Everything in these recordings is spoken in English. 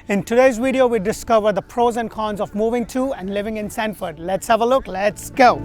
In today's video, we discover the pros and cons of moving to and living in Sanford. Let's have a look. Let's go.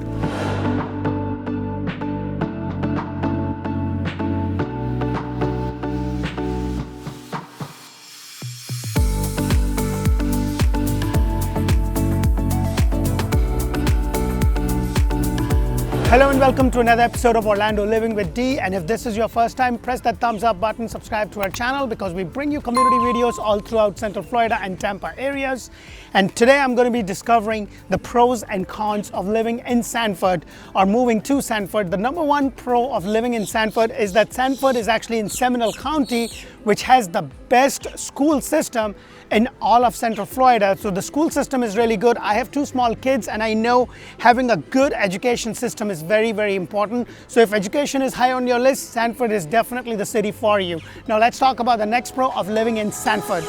Hello and welcome to another episode of Orlando Living with Dee. And if this is your first time, press that thumbs up button, subscribe to our channel because we bring you community videos all throughout Central Florida and Tampa areas. And today I'm going to be discovering the pros and cons of living in Sanford or moving to Sanford. The number one pro of living in Sanford is that Sanford is actually in Seminole County, which has the best school system in all of Central Florida. So the school system is really good. I have two small kids and I know having a good education system is very, very important. So if education is high on your list, Sanford is definitely the city for you. Now let's talk about the next pro of living in Sanford.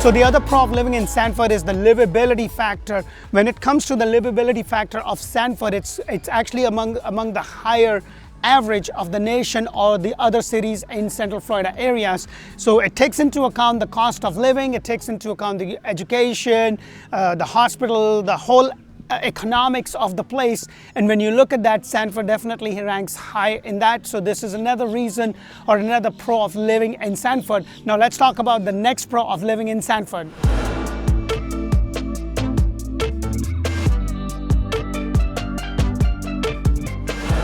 So the other pro of living in Sanford is the livability factor. When it comes to the livability factor of Sanford, it's actually among the higher average of the nation or the other cities in Central Florida areas. So it takes into account the cost of living, it takes into account the education, the hospital, the whole economics of the place. And when you look at that, Sanford definitely ranks high in that. So this is another reason or another pro of living in Sanford. Now let's talk about the next pro of living in Sanford.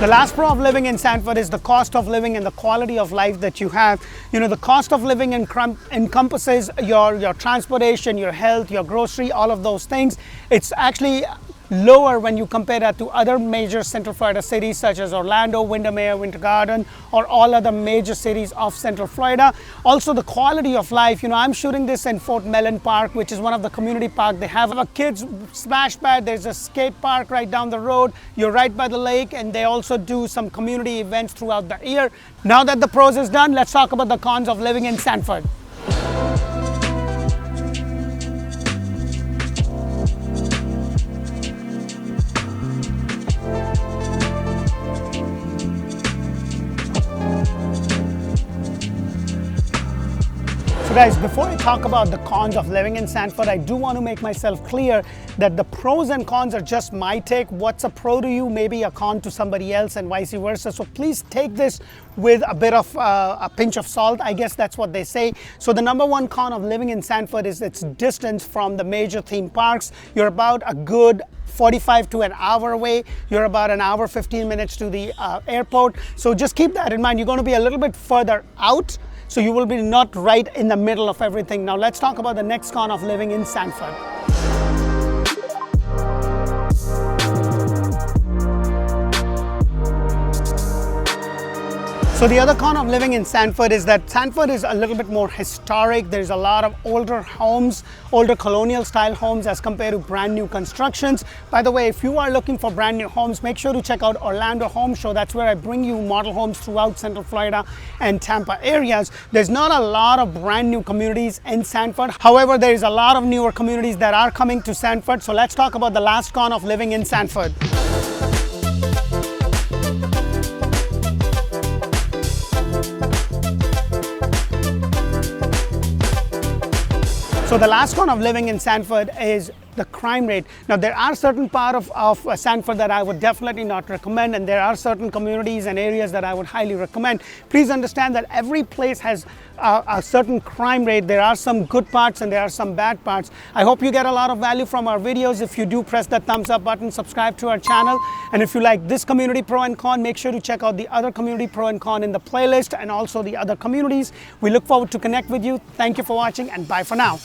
The last pro of living in Sanford is the cost of living and the quality of life that you have. You know, the cost of living encompasses your transportation, your health, your grocery, all of those things. It's actually lower when you compare that to other major Central Florida cities such as Orlando, Windermere, Winter Garden, or all other major cities of Central Florida. Also the quality of life, you know, I'm shooting this in Fort Mellon Park, which is one of the community parks. They have a kids splash pad, there's a skate park right down the road, you're right by the lake, and they also do some community events throughout the year. Now that the pros is done, let's talk about the cons of living in Sanford. So guys, before I talk about the cons of living in Sanford, I do want to make myself clear that the pros and cons are just my take. What's a pro to you may be a con to somebody else and vice versa. So please take this with a bit of a pinch of salt. I guess that's what they say. So the number one con of living in Sanford is its distance from the major theme parks. You're about a good 45 to an hour away. You're about an hour, 15 minutes to the airport. So just keep that in mind. You're going to be a little bit further out. So you will be not right in the middle of everything. Now let's talk about the next con of living in Sanford. So the other con of living in Sanford is that Sanford is a little bit more historic. There's a lot of older homes, older colonial style homes as compared to brand new constructions. By the way, if you are looking for brand new homes, make sure to check out Orlando Home Show. That's where I bring you model homes throughout Central Florida and Tampa areas. There's not a lot of brand new communities in Sanford. However, there is a lot of newer communities that are coming to Sanford. So let's talk about the last con of living in Sanford. So the last con of living in Sanford is the crime rate. Now there are certain parts of Sanford that I would definitely not recommend, and there are certain communities and areas that I would highly recommend. Please understand that every place has a certain crime rate. There are some good parts and there are some bad parts. I hope you get a lot of value from our videos. If you do, press that thumbs up button, subscribe to our channel, and if you like this community pro and con, make sure to check out the other community pro and con in the playlist and also the other communities. We look forward to connect with you. Thank you for watching and bye for now.